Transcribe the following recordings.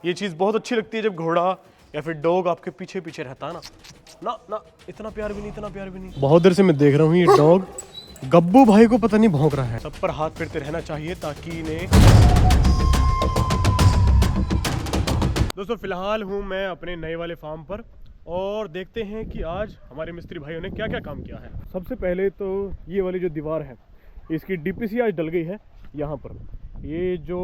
ये चीज़ बहुत अच्छी लगती है जब घोड़ा या फिर डॉग आपके पीछे पीछे रहता है ना। ना ना इतना प्यार भी नहीं, इतना प्यार भी नहीं। बहुत देर से मैं देख रहा हूँ ये डॉग गब्बू भाई को पता नहीं भौंक रहा है। सब पर हाथ फेरते रहना चाहिए ताकि इन्हें। दोस्तों फिलहाल हूँ मैं अपने नए वाले फार्म पर और देखते हैं कि आज हमारे मिस्त्री भाइयों ने क्या क्या काम किया है। सबसे पहले तो ये वाली जो दीवार है इसकी डीपीसी आज डल गई है। यहाँ पर ये जो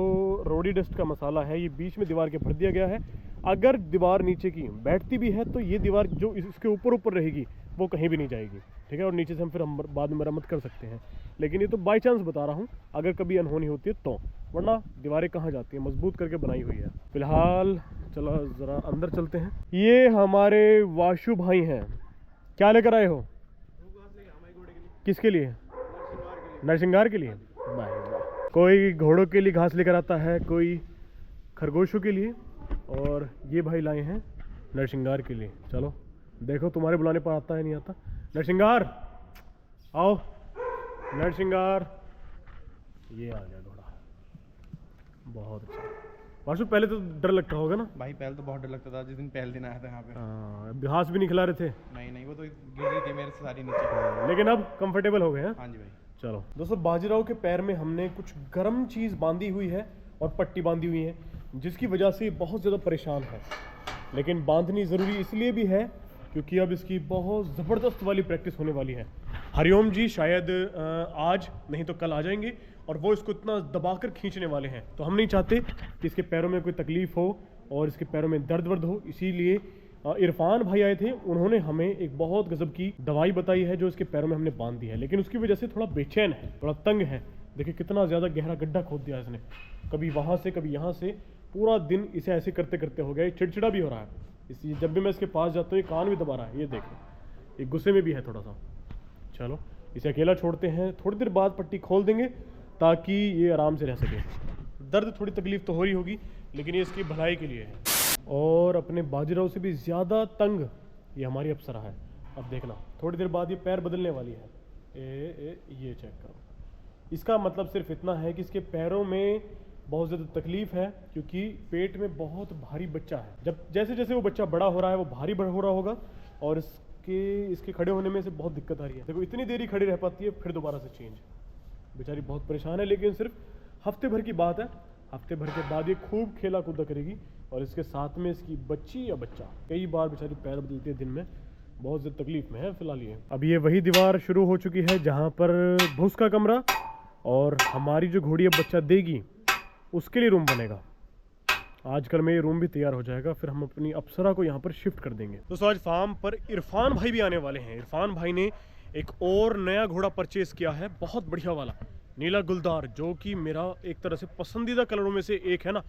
रोडी डस्ट का मसाला है ये बीच में दीवार के भर दिया गया है। अगर दीवार नीचे की बैठती भी है तो ये दीवार जो इसके ऊपर ऊपर रहेगी वो कहीं भी नहीं जाएगी, ठीक है। और नीचे से हम बाद में मरम्मत कर सकते हैं, लेकिन ये तो बाई चांस बता रहा हूँ, अगर कभी अनहोनी होती है तो, वरना दीवारें कहाँ जाती हैं, मजबूत करके बनाई हुई है। फिलहाल चलो ज़रा अंदर चलते हैं। ये हमारे वाशु भाई हैं, क्या लेकर आए हो? किसके लिए? नरसिंगार के लिए। कोई घोड़ों के लिए घास लेकर आता है, कोई खरगोशों के लिए, और ये भाई लाए हैं नरसिंगार के लिए। चलो देखो तुम्हारे बुलाने पर आता है नहीं आता। नरसिंगार आओ, नरसिंगार। ये आ गया घोड़ा, बहुत अच्छा। वासु पहले तो डर लगता होगा ना? भाई पहले तो बहुत डर लगता था, जिस दिन पहले दिन आया था यहाँ पे। घास भी नहीं खिला रहे थे? नहीं वो तो गिर रही थी मेरे से सारी नीचे। लेकिन अब कंफर्टेबल हो गए हैं? हाँ जी भाई। चलो दोस्तों, बाजीराव के पैर में हमने कुछ गर्म चीज़ बांधी हुई है और पट्टी बांधी हुई है, जिसकी वजह से बहुत ज़्यादा परेशान है। लेकिन बांधनी ज़रूरी इसलिए भी है क्योंकि अब इसकी बहुत ज़बरदस्त वाली प्रैक्टिस होने वाली है। हरिओम जी शायद आज नहीं तो कल आ जाएंगे और वो इसको इतना दबाकर खींचने वाले हैं, तो हम नहीं चाहते कि इसके पैरों में कोई तकलीफ़ हो और इसके पैरों में दर्द वर्द हो। इसीलिए इरफान भाई आए थे, उन्होंने हमें एक बहुत गजब की दवाई बताई है जो इसके पैरों में हमने बांध दी है, लेकिन उसकी वजह से थोड़ा बेचैन है, थोड़ा तंग है। देखिए कितना ज़्यादा गहरा गड्ढा खोद दिया इसने, कभी वहाँ से कभी यहाँ से, पूरा दिन इसे ऐसे करते करते हो गया। चिड़चिड़ा भी हो रहा है, इसलिए जब भी मैं इसके पास जाता हूँ ये कान भी दबा रहा है। ये देखो, ये गुस्से में भी है थोड़ा सा। चलो इसे अकेला छोड़ते हैं, थोड़ी देर बाद पट्टी खोल देंगे ताकि ये आराम से रह सके। दर्द थोड़ी तकलीफ तो हो रही होगी, लेकिन ये इसकी भलाई के लिए है। और अपने बाजीराव से भी ज़्यादा तंग ये हमारी अप्सरा है। अब देखना थोड़ी देर बाद ये पैर बदलने वाली है। ये चेक करो, इसका मतलब सिर्फ इतना है कि इसके पैरों में बहुत ज़्यादा तकलीफ है क्योंकि पेट में बहुत भारी बच्चा है। जब जैसे जैसे वो बच्चा बड़ा हो रहा है वो भारी बड़ा हो रहा होगा और इसके खड़े होने में से बहुत दिक्कत आ रही है। देखो इतनी देर ही खड़ी रह पाती है, फिर दोबारा से चेंज। बेचारी बहुत परेशान है, लेकिन सिर्फ हफ्ते भर की बात है। हफ्ते भर के बाद ये खूब खेला कूदा करेगी और इसके साथ में इसकी बच्ची या बच्चा। कई बार बेचारी पैर बदलती है दिन में, बहुत ज़्यादा तकलीफ में है फिलहाल ये। अब ये वही दीवार शुरू हो चुकी है जहाँ पर भूस का कमरा और हमारी जो घोड़ी अब बच्चा देगी उसके लिए रूम बनेगा। आजकल में ये रूम भी तैयार हो जाएगा, फिर हम अपनी अप्सरा को यहाँ पर शिफ्ट कर देंगे। दोस्तों आज फार्म पर इरफान भाई भी आने वाले हैं। इरफान भाई ने एक और नया घोड़ा परचेज किया है, बहुत बढ़िया वाला नीला गुलदार, जो कि मेरा एक तरह से पसंदीदा कलरों में से एक है ना।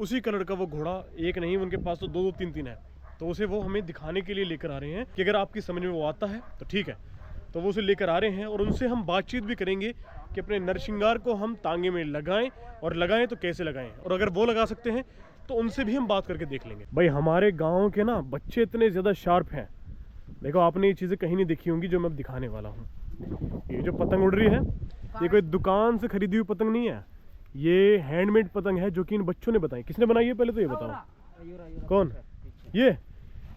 उसी कलर का वो घोड़ा, एक नहीं उनके पास तो दो तीन तीन है, तो उसे वो हमें दिखाने के लिए लेकर आ रहे हैं कि अगर आपकी समझ में वो आता है तो ठीक है। तो वो उसे लेकर आ रहे हैं और उनसे हम बातचीत भी करेंगे कि अपने नरसिंगार को हम तांगे में लगाएं, और लगाएं तो कैसे लगाएं, और अगर वो लगा सकते हैं तो उनसे भी हम बात करके देख लेंगे। भाई हमारे गाँव के ना बच्चे इतने ज़्यादा शार्प हैं। देखो आपने ये चीज़ें कहीं नहीं देखी होंगी जो मैं अब दिखाने वाला हूँ। ये जो पतंग उड़ रही है ये कोई दुकान से खरीदी हुई पतंग नहीं है, ये हैंडमेड पतंग है जो कि इन बच्चों ने बनाई। किसने बनाई है पहले तो ये बताओ? कौन? ये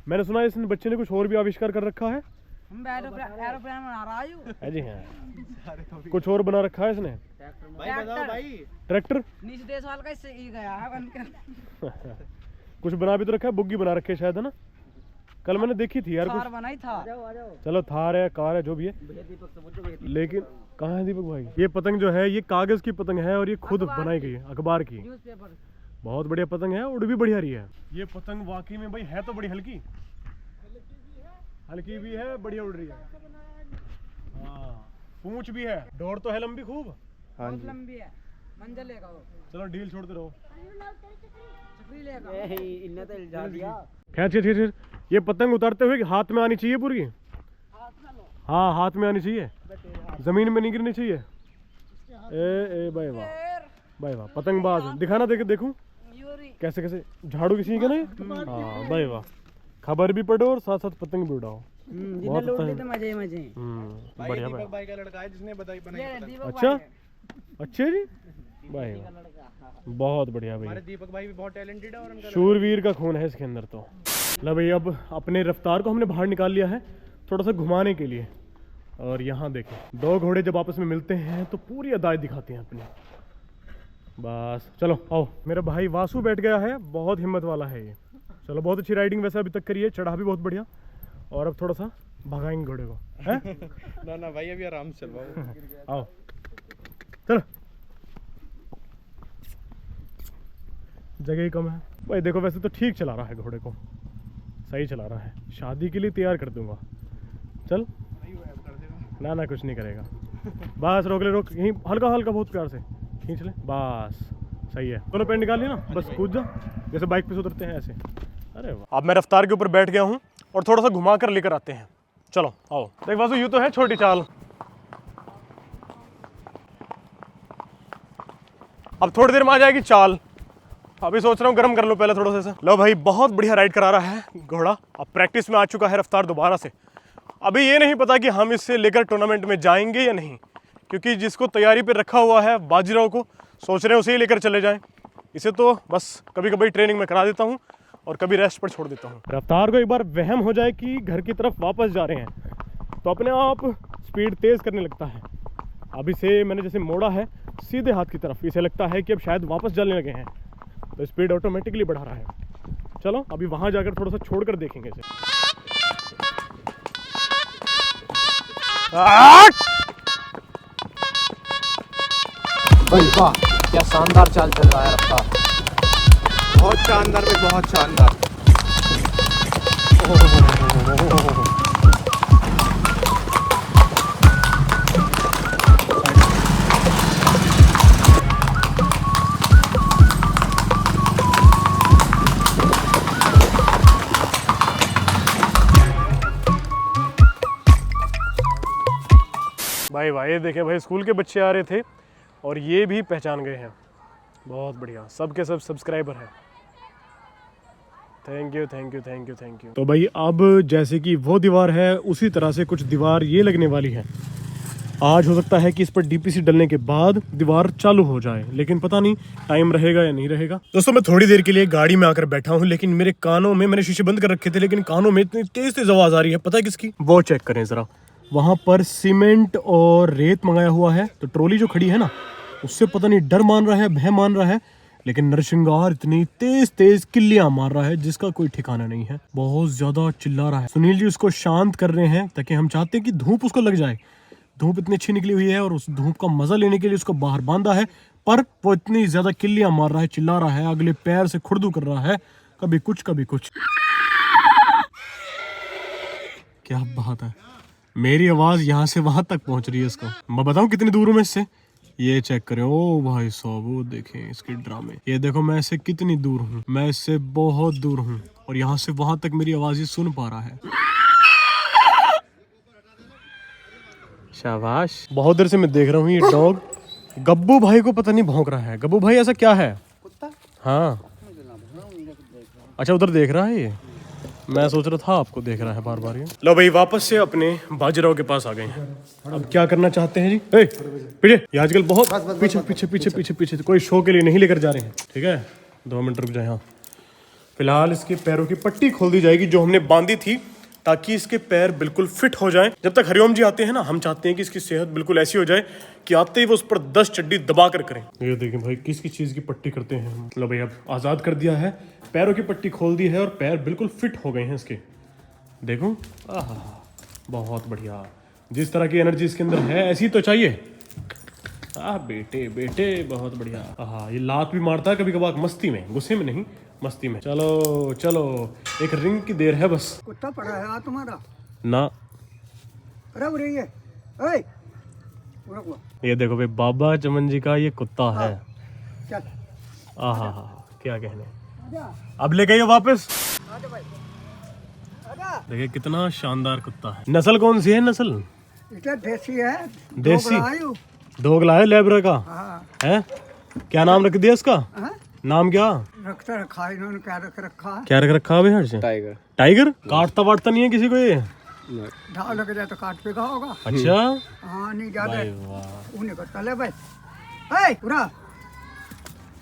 मैंने सुना है इस बच्चे ने कुछ और भी आविष्कार कर रखा है। एरोप्लेन बना रहा है जी हाँ, कुछ और बना रखा है इसने। भाई बताओ भाई। ट्रैक्टर नीचे देश वाल का इससे ही गया है बनकर। कुछ बना भी तो रखा है, बुग्गी बना रखे है शायद, है ना? कल मैंने देखी थी यार, थार बनाई था। चलो थार है, कार है, जो भी है, लेकिन कहाँ है दीपक भाई? ये पतंग जो है ये कागज की पतंग है और ये खुद बनाई गई है, अखबार की। बहुत बढ़िया पतंग है, उड़ भी बढ़िया रही है। ये पतंग वाकई में भाई है तो बड़ी हल्की, हल्की भी है, बढ़िया उड़ रही है। हाँ पूंछ भी है, डोर तो है लंबी खूब। हाँ जी लंबी है, मंजिल लेगा वो। चलो डील छोड़ते रहो। खैर ये पतंग उतारते हुए हाथ में आनी चाहिए पूरी। हाँ हाथ में आनी चाहिए, जमीन में नहीं गिरनी चाहिए। ए भाई वाह, भाई वाह, पतंगबाज दिखाना, देखूं कैसे कैसे झाड़ू किसी का नहीं। हाँ भाई वाह, खबर भी पढ़ो और साथ साथ पतंग भी उड़ाओ। मजे बढ़िया भाई। भाई का लड़का है जिसने बताई बनाई। अच्छा अच्छा जी, भाई बहुत बढ़िया भाई, हमारे दीपक भाई भी बहुत टैलेंटेड है और उनका शूरवीर का खून है इसके अंदर तो। ला भाई अब अपने रफ्तार को हमने बाहर निकाल लिया है थोड़ा सा घुमाने के लिए। और यहाँ देखें, दो घोड़े जब आपस में मिलते हैं तो पूरी अदाएँ दिखाते हैं अपनी। बस चलो आओ, मेरा भाई वासु बैठ गया है, बहुत हिम्मत वाला है ये। चलो बहुत अच्छी राइडिंग वैसे अभी तक करी है, चढ़ा भी बहुत बढ़िया। और अब थोड़ा सा भगाएंगे घोड़े को, हैं? ना भाई अभी आराम से चलवाओ। आओ चलो, जगह ही कम है भाई। देखो वैसे तो ठीक चला रहा है घोड़े को, सही चला रहा है, शादी के लिए तैयार कर दूंगा। चल ना ना कुछ नहीं करेगा, बस रोक ले, रोक यहीं हल्का हल्का बहुत प्यार से खींच ले, बस सही है। दोनों पैर निकाल लिया ना, बस कूद जा जैसे बाइक पे से उतरते हैं ऐसे। अरे वाह, अब मैं रफ्तार के ऊपर बैठ गया हूँ और थोड़ा सा घुमा कर लेकर आते हैं। चलो आओ, देख वासु यूँ तो है छोटी चाल, अब थोड़ी देर में आ जाएगी चाल। अभी सोच रहा हूँ गर्म कर लो पहले थोड़ा सा। लो भाई बहुत बढ़िया राइड करा रहा है घोड़ा, अब प्रैक्टिस में आ चुका है रफ्तार दोबारा से। अभी ये नहीं पता कि हम इससे लेकर टूर्नामेंट में जाएंगे या नहीं, क्योंकि जिसको तैयारी पे रखा हुआ है बाजीराव को, सोच रहे हैं उसे ही लेकर चले जाएं। इसे तो बस कभी कभी ट्रेनिंग में करा देता हूँ और कभी रेस्ट पर छोड़ देता हूँ। रफ्तार को एक बार वहम हो जाए कि घर की तरफ वापस जा रहे हैं तो अपने आप स्पीड तेज़ करने लगता है। अब इसे मैंने जैसे मोड़ा है सीधे हाथ की तरफ, इसे लगता है कि अब शायद वापस जाने लगे हैं, तो स्पीड ऑटोमेटिकली बढ़ा रहा है। चलो अभी वहाँ जाकर थोड़ा सा छोड़ कर देखेंगे इसे। भाई वाह, क्या शानदार चाल चल रहा है रफ्तार, बहुत शानदार भाई, बहुत शानदार। भाई भाई ये देखें भाई, स्कूल के बच्चे आ रहे थे और ये भी पहचान गए हैं, बहुत बढ़िया। सब के सब सब्सक्राइबर हैं, thank you thank you thank you thank you. तो भाई अब जैसे कि वो दीवार है उसी तरह से कुछ दीवार ये लगने वाली है। आज हो सकता है कि इस पर डीपीसी डलने के बाद दीवार चालू हो जाए, लेकिन पता नहीं टाइम रहेगा या नहीं रहेगा। दोस्तों मैं थोड़ी देर के लिए गाड़ी में आकर बैठा हूँ, लेकिन मेरे कानों में, मैंने शीशे बंद कर रखे थे लेकिन कानों में इतनी तेज तेज आवाज आ रही है, पता है किसकी? वो चेक करें जरा, वहां पर सीमेंट और रेत मंगाया हुआ है, तो ट्रॉली जो खड़ी है ना उससे पता नहीं डर मान रहा है, भय मान रहा है, लेकिन नरसिंगार इतनी तेज तेज किल्लियां मार रहा है जिसका कोई ठिकाना नहीं है, बहुत ज्यादा चिल्ला रहा है। सुनील जी उसको शांत कर रहे हैं ताकि हम चाहते हैं कि धूप उसको लग जाए। धूप इतनी अच्छी निकली हुई है और उस धूप का मजा लेने के लिए उसको बाहर बांधा है, पर वो इतनी ज्यादा किल्लियां मार रहा है, चिल्ला रहा है, अगले पैर से खुरदू कर रहा है, कभी कुछ कभी कुछ। क्या बात है, मेरी आवाज यहाँ से वहां तक पहुंच रही है इसको। मैं बताऊं कितनी दूर हूं मैं इससे, ये चेक करें। ओ भाई साहब वो देखें इसके ड्रामे, ये देखो मैं इससे कितनी दूर हूँ, मैं इससे बहुत दूर हूँ और यहाँ से वहां तक मेरी आवाज ही सुन पा रहा है। शाबाश। बहुत देर से मैं देख रहा हूँ ये डॉग गब्बू भाई को पता नहीं भौंक रहा है। गब्बू भाई ऐसा क्या है? कुत्ता? हाँ अच्छा उधर देख रहा है ये, मैं सोच रहा था आपको देख रहा है बार बार ये। लो भाई वापस से अपने बाजीराव के पास आ गए हैं, अब क्या करना चाहते हैं जी? पीछे, ये आजकल बहुत पीछे पीछे पीछे पीछे पीछे, कोई शो के लिए नहीं लेकर जा रहे हैं, ठीक है? 2 मिनट रुक जाए। हाँ फिलहाल इसके पैरों की पट्टी खोल दी जाएगी जो हमने बांधी थी, ताकि इसके पैर बिल्कुल फिट हो जाएं। जब तक हरिओम जी आते हैं ना, हम चाहते हैं कि इसकी सेहत बिल्कुल ऐसी हो जाए कि आते ही वो उस पर 10 चड्डी दबा कर करें। ये देखें भाई किस किस चीज़ की पट्टी करते हैं। मतलब भाई अब आज़ाद कर दिया है, पैरों की पट्टी खोल दी है और पैर बिल्कुल फिट हो गए हैं इसके। देखो आहा बहुत बढ़िया, जिस तरह की एनर्जी इसके अंदर है ऐसी तो चाहिए। बेटे बेटे बहुत बढ़िया। हाँ ये लात भी मारता है कभी कभार, मस्ती में, गुस्से में नहीं, मस्ती में। चलो चलो एक रिंग की देर है बस। कुत्ता पड़ा है तुम्हारा ना रब रही है। ओए ये देखो भाई बाबा चमन जी का ये कुत्ता है। चल आहा क्या कहने, अब ले गए वापस। देखिए कितना शानदार कुत्ता है। नस्ल कौन सी है? नस्ल इतना देसी है, देसी दोगला है, लेब्रा का है। क्या नाम रख दिया इसका? नाम क्या रखता रखा इन्होंने? क्या रख रखा है? क्या रख रखा है? टाइगर। टाइगर काटता वाटता नहीं है किसी को ये? ढाल लग जाए तो काट पेगा होगा। अच्छा हाँ नहीं ज्यादा वाह उन्हें को चले भाई। ए पूरा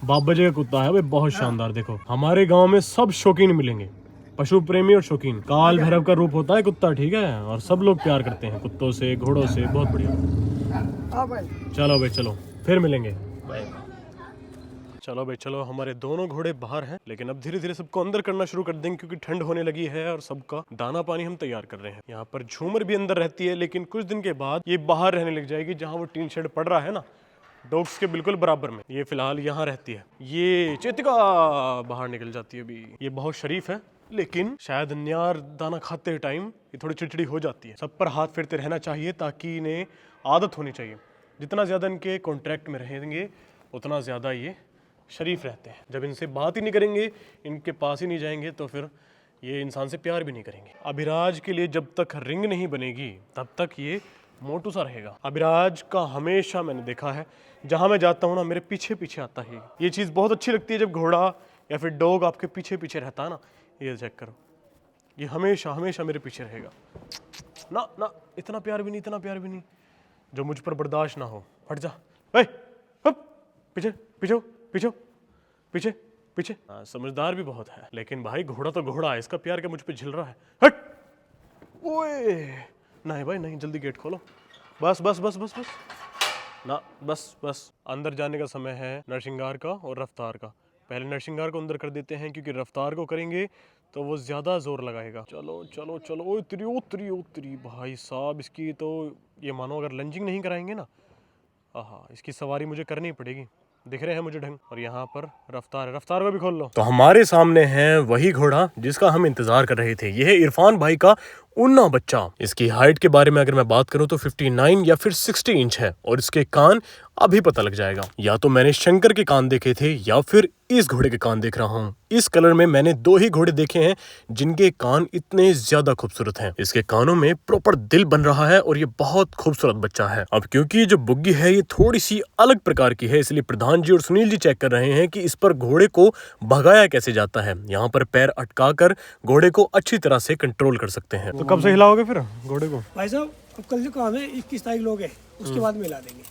बाबा जी का कुत्ता है भाई, बहुत शानदार। देखो हमारे गांव में सब शौकीन मिलेंगे, पशु प्रेमी और शौकीन। काल भैरव का रूप होता है कुत्ता, ठीक है, और सब लोग प्यार करते हैं कुत्तों से, घोड़ों से, बहुत बढ़िया। हाँ भाई चलो भाई चलो, फिर मिलेंगे। चलो भाई चलो, हमारे दोनों घोड़े बाहर हैं, लेकिन अब धीरे धीरे सबको अंदर करना शुरू कर देंगे क्योंकि ठंड होने लगी है और सबका दाना पानी हम तैयार कर रहे हैं। यहाँ पर झूमर भी अंदर रहती है, लेकिन कुछ दिन के बाद ये बाहर रहने लग जाएगी, जहाँ वो टीन शेड पड़ रहा है ना, डॉग्स के बिल्कुल बराबर में। ये फिलहाल यहाँ रहती है। ये चेतिका बाहर निकल जाती है अभी। ये बहुत शरीफ है, लेकिन शायद न्यार दाना खाते टाइम ये थोड़ी चिड़चिड़ी हो जाती है। सब पर हाथ फेरते रहना चाहिए ताकि इन्हें आदत होनी चाहिए। जितना ज़्यादा इनके कॉन्ट्रैक्ट में रहेंगे उतना ज़्यादा ये शरीफ रहते हैं। जब इनसे बात ही नहीं करेंगे, इनके पास ही नहीं जाएंगे, तो फिर ये इंसान से प्यार भी नहीं करेंगे। अभिराज के लिए जब तक रिंग नहीं बनेगी तब तक ये मोटू सा रहेगा। अभिराज का हमेशा मैंने देखा है, जहाँ मैं जाता हूँ ना, मेरे पीछे पीछे आता है। ये चीज़ बहुत अच्छी लगती है जब घोड़ा या फिर डॉग आपके पीछे पीछे रहता है ना। ये चेक करो, ये हमेशा हमेशा मेरे पीछे रहेगा। ना ना, इतना प्यार भी नहीं, इतना प्यार भी नहीं जो मुझ पर बर्दाश्त ना हो। हट जा, पीछे पीछे पीछे पीछे पीछे। हाँ, समझदार भी बहुत है, लेकिन भाई घोड़ा तो घोड़ा है, इसका प्यार क्या मुझ पे झिल रहा है। हट, ओए नहीं भाई नहीं, जल्दी गेट खोलो। बस बस बस बस बस ना, बस बस। अंदर जाने का समय है नरसिंगार का और रफ्तार का। पहले नरसिंगार को अंदर कर देते हैं, क्योंकि रफ्तार को करेंगे तो वो ज़्यादा जोर लगाएगा। चलो चलो चलो, ओ उतरी उतरी भाई साहब, इसकी तो ये मानो अगर लंजिंग नहीं कराएंगे ना, आहा, इसकी सवारी मुझे करनी पड़ेगी। दिख रहे हैं मुझे ढंग। और यहाँ पर रफ्तार है, रफ्तार को भी खोल लो। तो हमारे सामने है वही घोड़ा जिसका हम इंतजार कर रहे थे। यह है इरफान भाई का उन्ना बच्चा। इसकी हाइट के बारे में अगर मैं बात करूं तो 59 या फिर 60 इंच है, और इसके कान अभी पता लग जाएगा। या तो मैंने शंकर के कान देखे थे या फिर इस घोड़े के कान देख रहा हूँ। इस कलर में मैंने 2 ही घोड़े देखे हैं जिनके कान इतने ज्यादा खूबसूरत हैं। इसके कानों में प्रॉपर दिल बन रहा है और ये बहुत खूबसूरत बच्चा है। अब क्योंकि ये जो बुग्गी है ये थोड़ी सी अलग प्रकार की है, इसलिए प्रधान जी और सुनील जी चेक कर रहे हैं कि इस पर घोड़े को भगाया कैसे जाता है। यहाँ पर पैर अटका कर घोड़े को अच्छी तरह से कंट्रोल कर सकते हैं। तो कब से हिलाओगे फिर घोड़े को? भाई साहब अब कल जो काम है 21 तारीख लोग है, उसके बाद मिला देंगे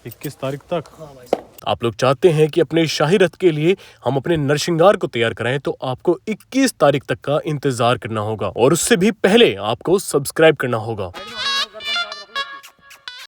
21 तारीख तक। हाँ भाई साहब। आप लोग चाहते हैं कि अपने शाही रथ के लिए हम अपने नरसिंगार को तैयार कराएं, तो आपको 21 तारीख तक का इंतजार करना होगा, और उससे भी पहले आपको सब्सक्राइब करना होगा।